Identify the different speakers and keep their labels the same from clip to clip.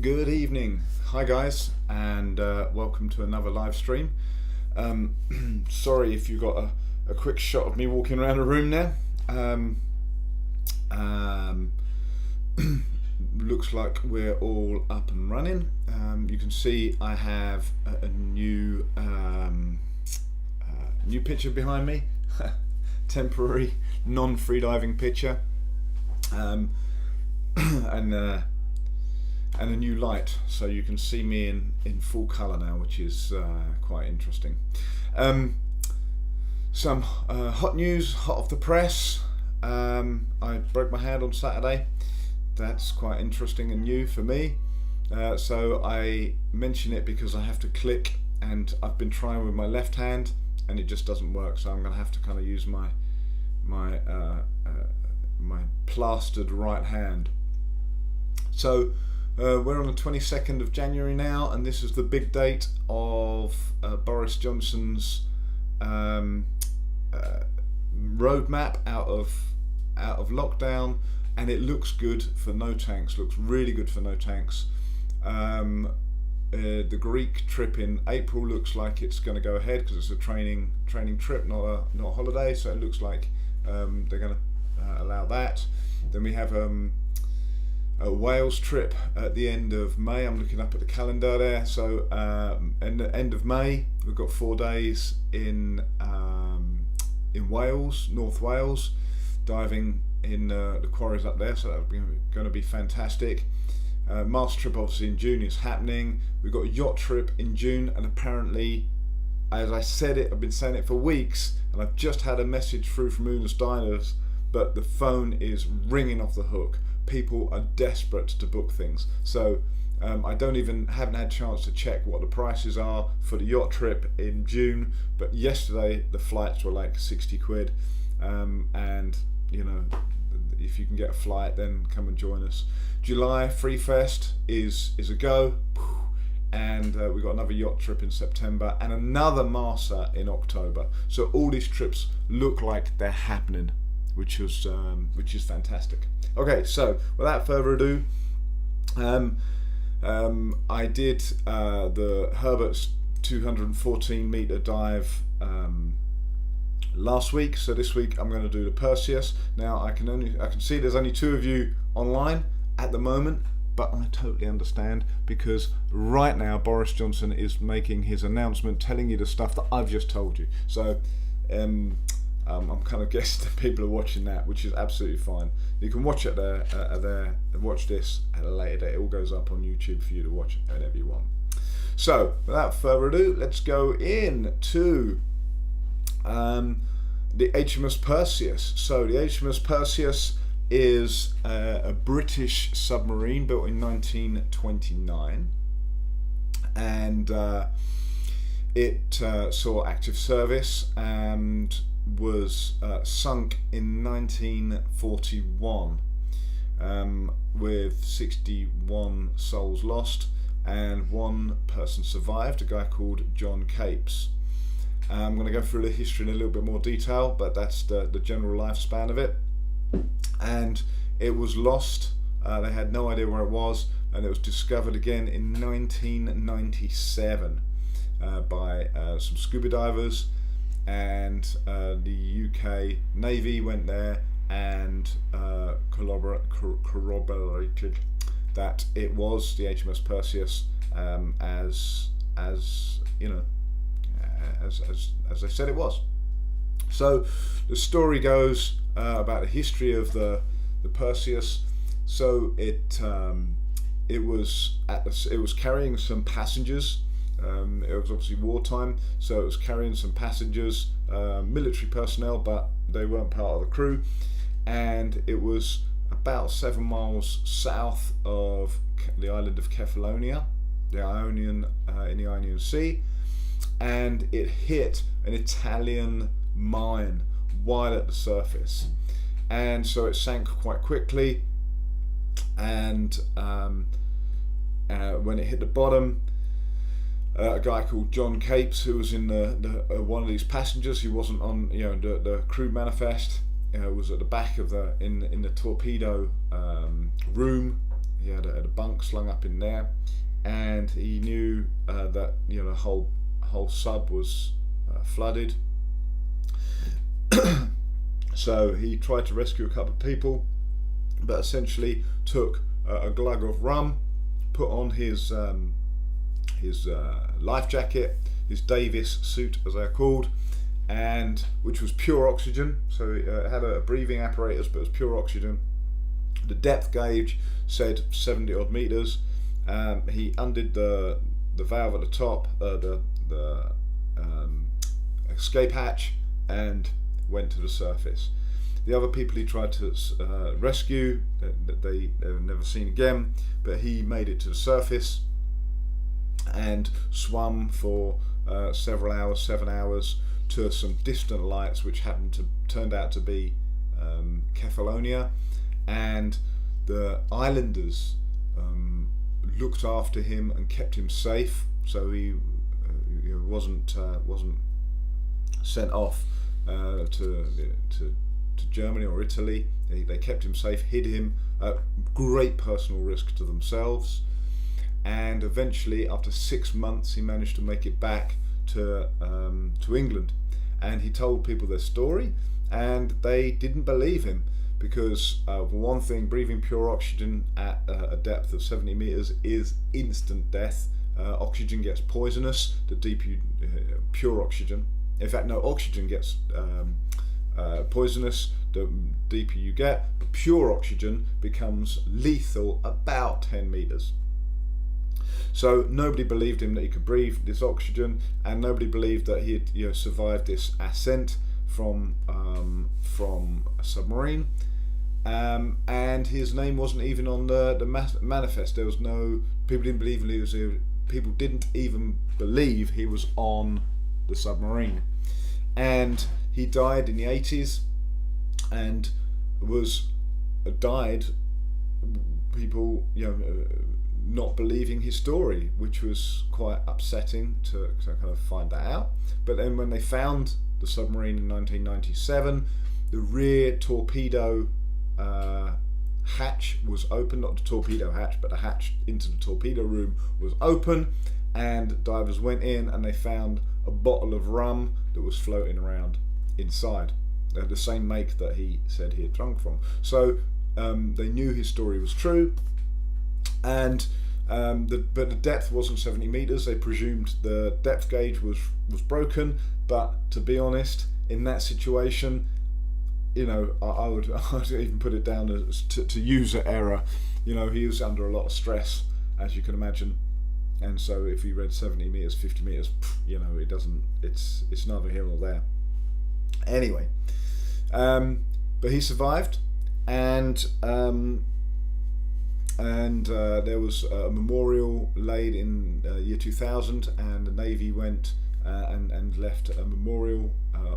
Speaker 1: Good evening. Hi guys, and welcome to another live stream. Sorry if you got a quick shot of me walking around the room there. Looks like we're all up and running. You can see I have a new new picture behind me, temporary non-freediving picture, and a new light, so you can see me in full colour now, which is quite interesting. Some hot news, hot off the press. I broke my hand on Saturday. That's quite interesting and new for me. So I mention it because I have to click, and I've been trying with my left hand and it just doesn't work, so I'm going to have to kind of use my plastered right hand. So we're on the 22nd of January now, and this is the big date of Boris Johnson's roadmap out of lockdown, and it looks good for no tanks. Looks really good for no tanks. The Greek trip in April looks like it's going to go ahead because it's a training trip, not a holiday. So it looks like they're going to allow that. Then we have a Wales trip at the end of May. I'm looking up at the calendar there. So end of May, we've got 4 days in Wales, North Wales, diving in the quarries up there. So that's going to be fantastic. Mars trip obviously in June is happening. We've got a yacht trip in June, and apparently, as I said it, I've been saying it for weeks, and I've just had a message through from Una's Diners, but the phone is ringing off the hook. People are desperate to book things, so I haven't had a chance to check what the prices are for the yacht trip in June, but yesterday the flights were like 60 quid, and you know, if you can get a flight, then come and join us. July Free Fest is a go, and we've got another yacht trip in September and another Marsa in October. So all these trips look like they're happening, which is fantastic. Okay, so without further ado, I did the Herbert's 214 meter dive last week, so this week I'm going to do the Perseus. Now I can see there's only 2 of you online at the moment, but I totally understand, because right now Boris Johnson is making his announcement, telling you the stuff that I've just told you. So I'm kind of guessing that people are watching that, which is absolutely fine. You can watch it watch this at a later date. It all goes up on YouTube for you to watch it whenever you want. So without further ado, let's go into the HMS Perseus. So the HMS Perseus is a British submarine built in 1929, and it saw active service and was sunk in 1941 with 61 souls lost, and 1 person survived, a guy called John Capes. I'm going to go through the history in a little bit more detail, but that's the general lifespan of it. And it was lost, they had no idea where it was, and it was discovered again in 1997 by some scuba divers, and the UK Navy went there and corroborated that it was the HMS Perseus, as you know, as they said it was. So the story goes about the history of the Perseus. So it was carrying some passengers. It was obviously wartime, so it was carrying some passengers, military personnel, but they weren't part of the crew. And it was about 7 miles south of the island of Kefalonia, the Ionian in the Ionian Sea, and it hit an Italian mine while at the surface, and so it sank quite quickly. And when it hit the bottom, a guy called John Capes, who was in the one of these passengers, he wasn't on the crew manifest, was at the back of in the torpedo room He had a bunk slung up in there, and he knew that the whole sub was flooded. So he tried to rescue a couple of people, but essentially took a glug of rum, put on his life jacket, his Davis suit as they're called, and which was pure oxygen. So it had a breathing apparatus, but it was pure oxygen. The depth gauge said 70 odd meters. He undid the valve at the top, the escape hatch, and went to the surface. The other people he tried to rescue, they were never seen again, but he made it to the surface and swam for several hours, 7 hours, to some distant lights, which turned out to be Kefalonia, and the islanders looked after him and kept him safe, so he wasn't sent off to Germany or Italy. They kept him safe, hid him at great personal risk to themselves, and eventually, after 6 months, he managed to make it back to England. And he told people their story, and they didn't believe him, because for one thing, breathing pure oxygen at a depth of 70 meters is instant death. Oxygen gets poisonous the deeper you pure oxygen. In fact, no, oxygen gets poisonous the deeper you get, but pure oxygen becomes lethal about 10 meters. So nobody believed him that he could breathe this oxygen, and nobody believed that he had survived this ascent from a submarine. And his name wasn't even on the manifest. There was no, people didn't believe people didn't even believe he was on the submarine. And he died in the 80s, and died people not believing his story, which was quite upsetting to kind of find that out. But then when they found the submarine in 1997, the rear torpedo hatch was open, not the torpedo hatch, but the hatch into the torpedo room was open, and divers went in and they found a bottle of rum that was floating around inside. They had the same make that he said he had drunk from. So they knew his story was true, and but the depth wasn't 70 meters. They presumed the depth gauge was broken, but to be honest, in that situation, I would even put it down as to user error. He was under a lot of stress, as you can imagine, and so if he read 70 meters, 50 meters, it doesn't. It's neither here nor there. Anyway, but he survived, and there was a memorial laid in year 2000, and the Navy went and left a memorial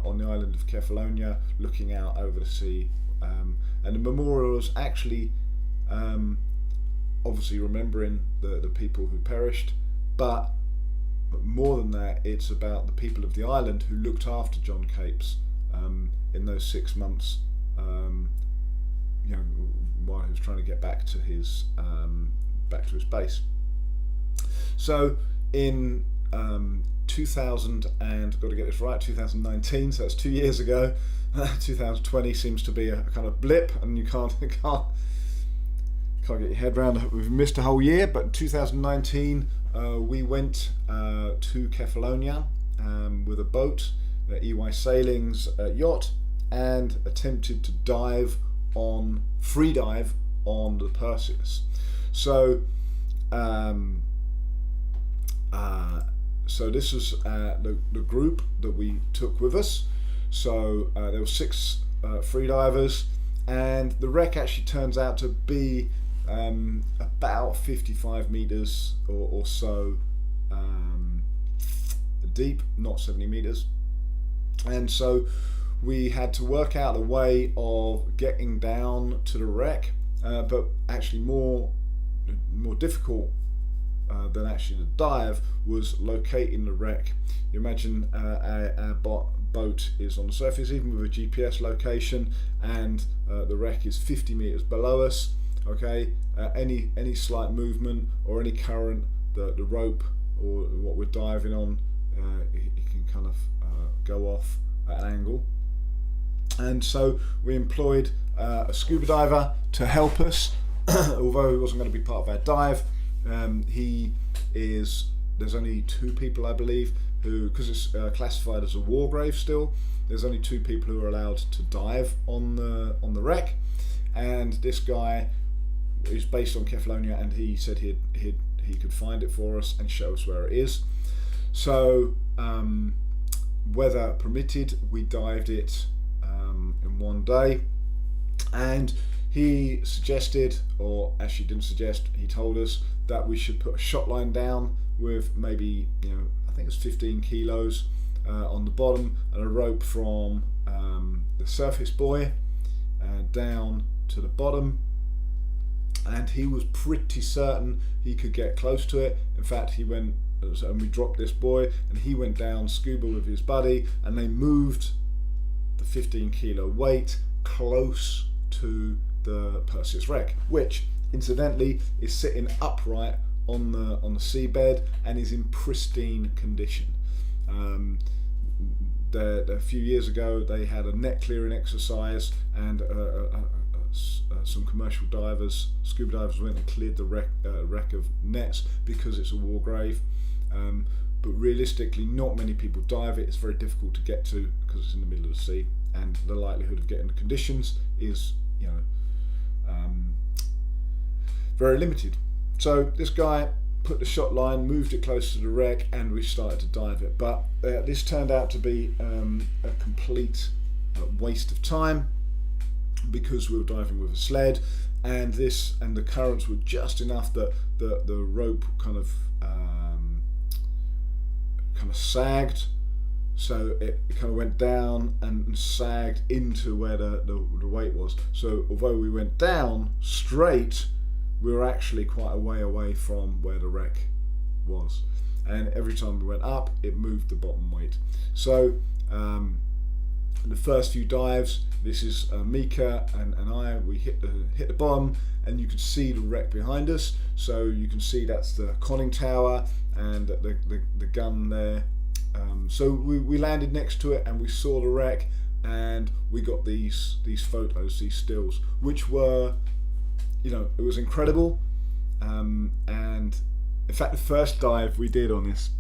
Speaker 1: on the island of Kefalonia, looking out over the sea. And the memorial was actually obviously remembering the people who perished, but more than that, it's about the people of the island who looked after John Capes in those 6 months, while he was trying to get back to his base. So in 2000, and got to get this right, 2019, so that's 2 years ago. 2020 seems to be a kind of blip, and you can't get your head around. We've missed a whole year, but in 2019 we went to Kefalonia with a boat, EY Sailing's yacht, and attempted to freedive on the Perseus. So this was the group that we took with us. So there were 6 freedivers, and the wreck actually turns out to be about 55 meters or so deep, not 70 meters. And so we had to work out a way of getting down to the wreck, but actually more difficult than actually the dive was locating the wreck. You imagine our boat is on the surface, even with a GPS location, and the wreck is 50 meters below us. Okay, any slight movement or any current, the rope or what we're diving on, it can kind of go off at an angle. And so we employed a scuba diver to help us, although he wasn't going to be part of our dive. There's only 2 people, I believe, who, because it's classified as a war grave still, there's only 2 people who are allowed to dive on the wreck. And this guy is based on Kefalonia, and he said he could find it for us and show us where it is. So weather permitted, we dived it in one day, and he suggested, or actually didn't suggest, he told us that we should put a shot line down with maybe, I think it's 15 kilos on the bottom, and a rope from the surface buoy down to the bottom. And he was pretty certain he could get close to it. In fact, he went, and we dropped this buoy, and he went down scuba with his buddy, and they moved the 15 kilo weight close to the Perseus wreck, which incidentally is sitting upright on the seabed and is in pristine condition. A few years ago they had a net clearing exercise, and some commercial divers, scuba divers, went and cleared the wreck of nets because it's a war grave. But realistically, not many people dive it. It's very difficult to get to because it's in the middle of the sea, and the likelihood of getting the conditions is, very limited. So this guy put the shot line, moved it close to the wreck, and we started to dive it. But this turned out to be a complete waste of time, because we were diving with a sled, and the currents were just enough that the rope kind of sagged, so it kind of went down and sagged into where the weight was. So although we went down straight, we were actually quite a way away from where the wreck was, and every time we went up, it moved the bottom weight. So the first few dives, this is Mika and I, we hit the bottom, and you could see the wreck behind us. So you can see that's the conning tower and the gun there. So we landed next to it, and we saw the wreck, and we got these photos, these stills, which were, it was incredible. And in fact, the first dive we did on this,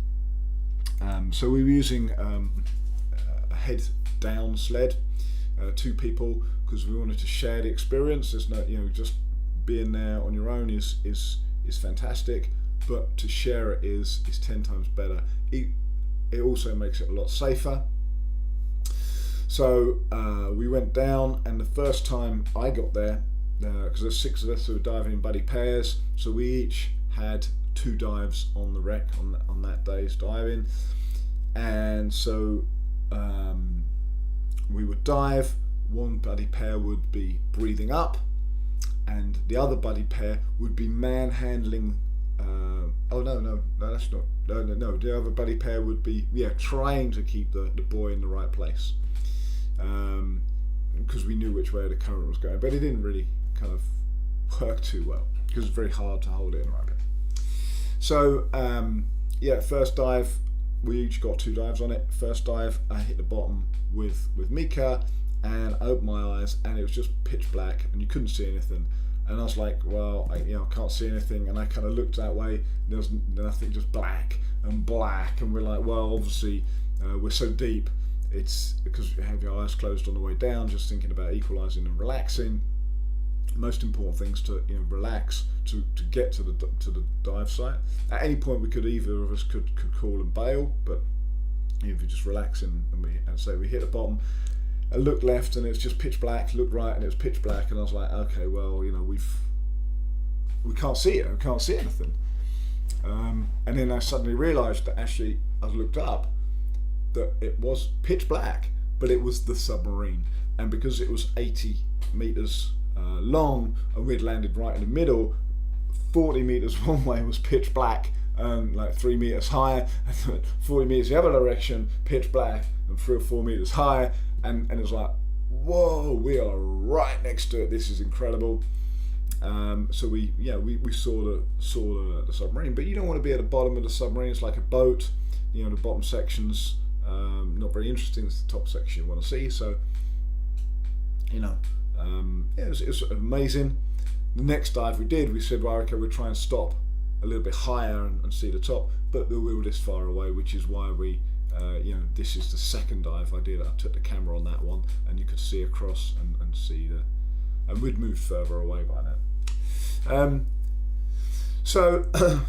Speaker 1: so we were using a head down sled, 2 people, because we wanted to share the experience. There's no, just being there on your own is fantastic, but to share it is 10 times better. It also makes it a lot safer. So we went down, and the first time I got there, because there's 6 of us who were diving in buddy pairs, so we each had 2 dives on the wreck on that day's diving. And so we would dive, one buddy pair would be breathing up, and the other buddy pair would be manhandling. The other buddy pair would be trying to keep the buoy in the right place, because we knew which way the current was going, but it didn't really kind of work too well because it's very hard to hold it in the right place. So first dive, we each got 2 dives on it. First dive, I hit the bottom with Mika, and I opened my eyes, and it was just pitch black, and you couldn't see anything. And I was like, well, I can't see anything. And I kind of looked that way, and there was nothing, just black. And we're like, well, obviously we're so deep, it's because you have your eyes closed on the way down, just thinking about equalizing and relaxing. Most important things to relax to get to the dive site. At any point, either of us could call and bail, but if you just relax and say we hit the bottom, I looked left and it was just pitch black, looked right and it was pitch black, and I was like, okay, well, we can't see it, we can't see anything. And then I suddenly realised that actually I looked up, that it was pitch black, but it was the submarine, and because it was 80 meters long and we'd landed right in the middle, 40 meters one way was pitch black, like 3 meters high, and 40 meters the other direction, pitch black, and 3 or 4 meters high, and it was like, whoa, we are right next to it, this is incredible. So we saw the submarine, but you don't want to be at the bottom of the submarine. It's like a boat. The bottom section's not very interesting. It's the top section you want to see. So it was amazing. The next dive we did, we said, well, okay, we'll try and stop a little bit higher and see the top, but we were this far away, which is why we, this is the second dive I did. I took the camera on that one, and you could see across and see and we'd moved further away by then. So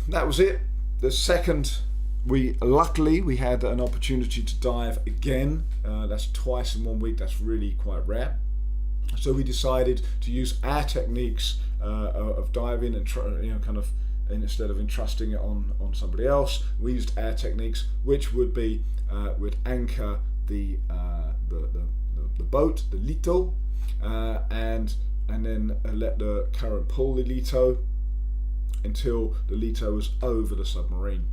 Speaker 1: that was it. The second, luckily we had an opportunity to dive again. That's twice in 1 week. That's really quite rare. So we decided to use our techniques of diving and instead of entrusting it on somebody else, we used our techniques, which would be we'd anchor the boat, the lito, and then let the current pull the lito until the lito was over the submarine.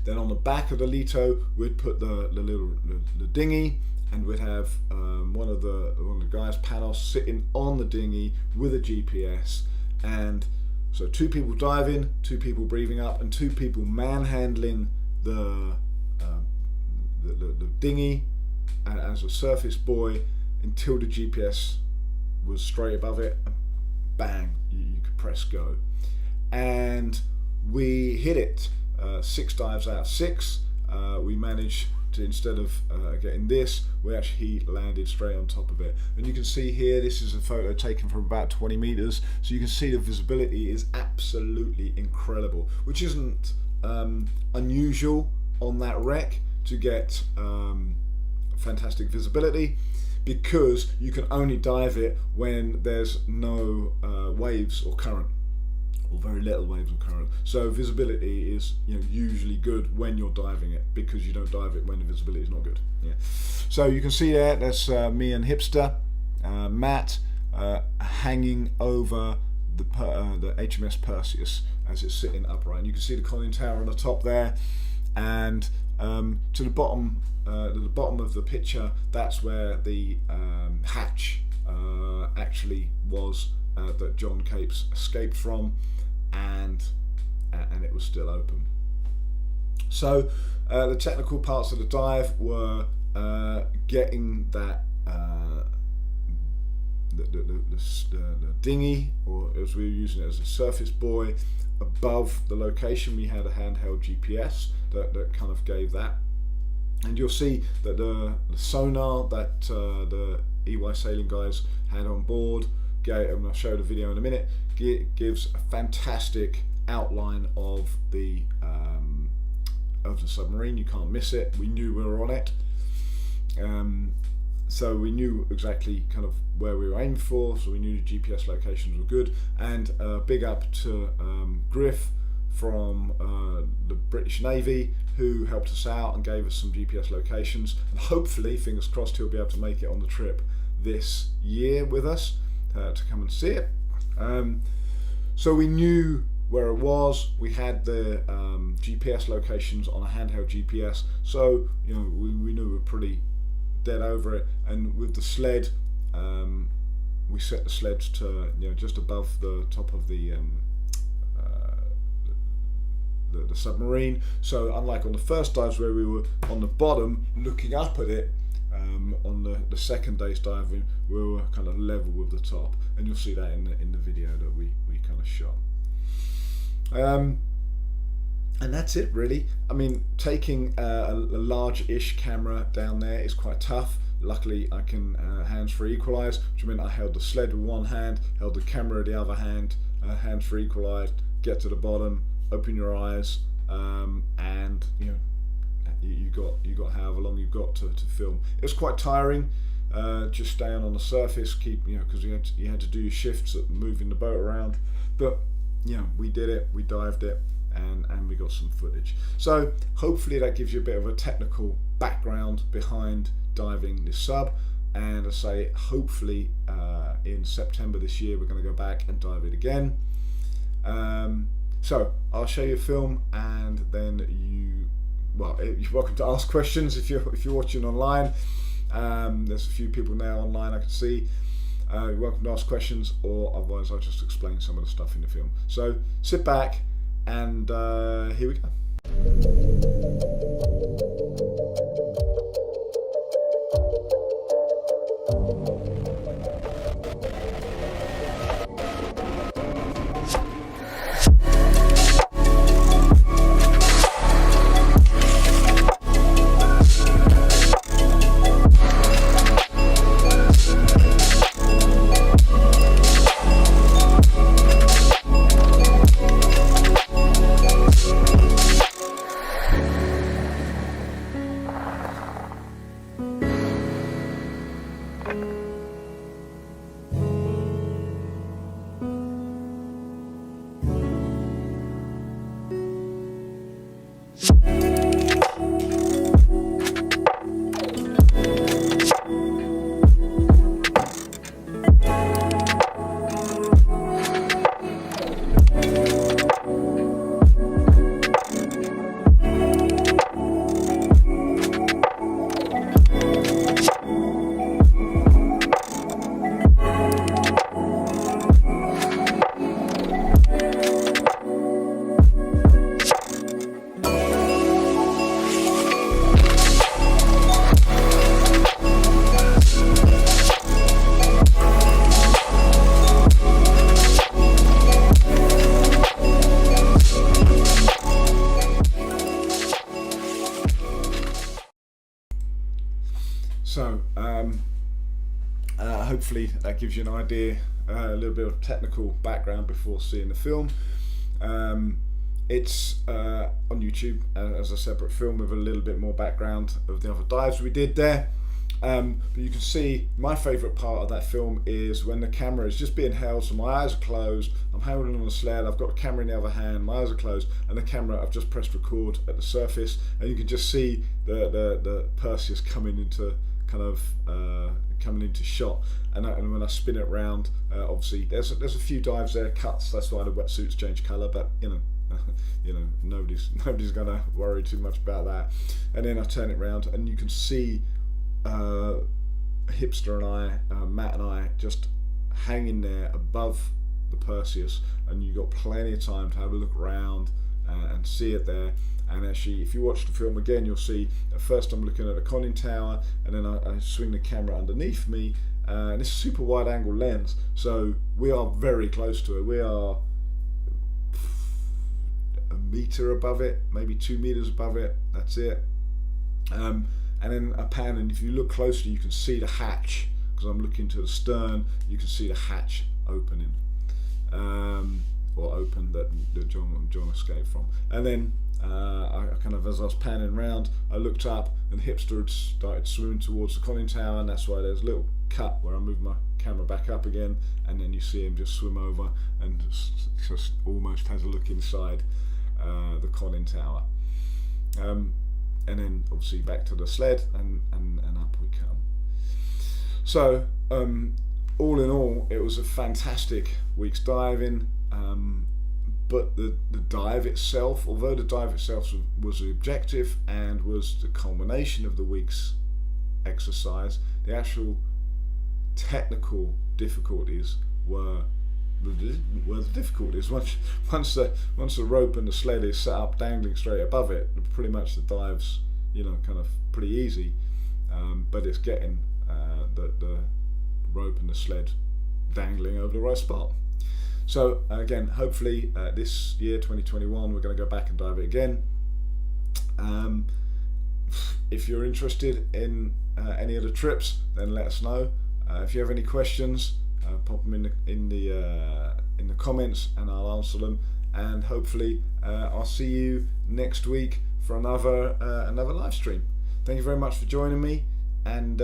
Speaker 1: Then on the back of the lito, we'd put the dinghy, and we'd have one of the guys, Panos, sitting on the dinghy with a GPS, and so 2 people diving, 2 people breathing up, and 2 people manhandling the dinghy as a surface buoy until the GPS was straight above it, and bang, you could press go. And we hit it 6 dives out of 6. We managed to, instead of getting this, we actually landed straight on top of it. And you can see here, this is a photo taken from about 20 meters, so you can see the visibility is absolutely incredible, which isn't unusual on that wreck to get fantastic visibility, because you can only dive it when there's no waves or current, or very little waves or current. So visibility is usually good when you're diving it, because you don't dive it when the visibility is not good. Yeah. So you can see there, that's me and Hipster, Matt, hanging over the HMS Perseus as it's sitting upright. And you can see the conning tower on the top there, and to the bottom of the picture, that's where the hatch actually was that John Capes escaped from, and it was still open. So the technical parts of the dive were getting that the dinghy, or as we were using it as a surface buoy, above the location. We had a handheld GPS that kind of gave that, and you'll see that the sonar that the EY sailing guys had on board, and I'll show the video in a minute, gives a fantastic outline of the submarine. You can't miss it. We knew we were on it, so we knew exactly kind of where we were aiming for, so we knew the GPS locations were good. And big up to Griff from the British Navy, who helped us out and gave us some GPS locations, and hopefully, fingers crossed, he'll be able to make it on the trip this year with us to come and see it. So we knew where it was. We had the GPS locations on a handheld GPS, so we knew we were pretty dead over it. And with the sled, we set the sleds to just above the top of the submarine. So unlike on the first dives where we were on the bottom looking up at it, on the second day's diving, we were kind of level with the top, and you'll see that in the video that we kind of shot. And that's it really. I mean, taking a large-ish camera down there is quite tough. Luckily I can hands-free equalize, which meant I held the sled with one hand, held the camera with the other hand, hands-free equalize, get to the bottom, open your eyes, and you got however long you've got to film. It was quite tiring, just staying on the surface, because you had to do your shifts at moving the boat around, but we did it, we dived it, and we got some footage. So hopefully that gives you a bit of a technical background behind diving this sub, and I say hopefully in September this year we're going to go back and dive it again. So I'll show you a film, and then you're welcome to ask questions if you're watching online. There's a few people now online I can see. You're welcome to ask questions, or otherwise I'll just explain some of the stuff in the film. So sit back and here we go. So hopefully that gives you an idea, a little bit of technical background before seeing the film. It's on YouTube as a separate film with a little bit more background of the other dives we did there. But you can see my favourite part of that film is when the camera is just being held, so my eyes are closed, I'm holding on the sled, I've got the camera in the other hand, my eyes are closed, and the camera, I've just pressed record at the surface, and you can just see the Perseus coming into shot, and when I spin it round, obviously there's a few dives there, cuts, that's why the wetsuits change colour, but you know nobody's gonna worry too much about that. And then I turn it round and you can see Hipster and I, Matt and I, just hanging there above the Perseus, and you got plenty of time to have a look around and see it there. And actually, if you watch the film again, you'll see at first I'm looking at a conning tower, and then I swing the camera underneath me, and it's a super wide angle lens, so we are very close to it. We are a metre above it, maybe 2 meters above it, that's it. And then a pan, and if you look closely you can see the hatch, because I'm looking to the stern, you can see the hatch opening, or open, that John escaped from. And then I kind of, as I was panning round, I looked up and Hipster had started swimming towards the conning tower, and that's why there's a little cut where I moved my camera back up again, and then you see him just swim over and just almost has a look inside the conning tower. And then obviously back to the sled, and up we come. So all in all, it was a fantastic week's diving. But the dive itself, although the dive itself was the objective and was the culmination of the week's exercise, the actual technical difficulties were the difficulties. Once the rope and the sled is set up dangling straight above it, pretty much the dive's kind of pretty easy. But it's getting the rope and the sled dangling over the right spot. So again, hopefully this year 2021 we're going to go back and dive it again. If you're interested in any of the trips, then let us know. If you have any questions, pop them in the comments and I'll answer them. And hopefully I'll see you next week for another live stream. Thank you very much for joining me, and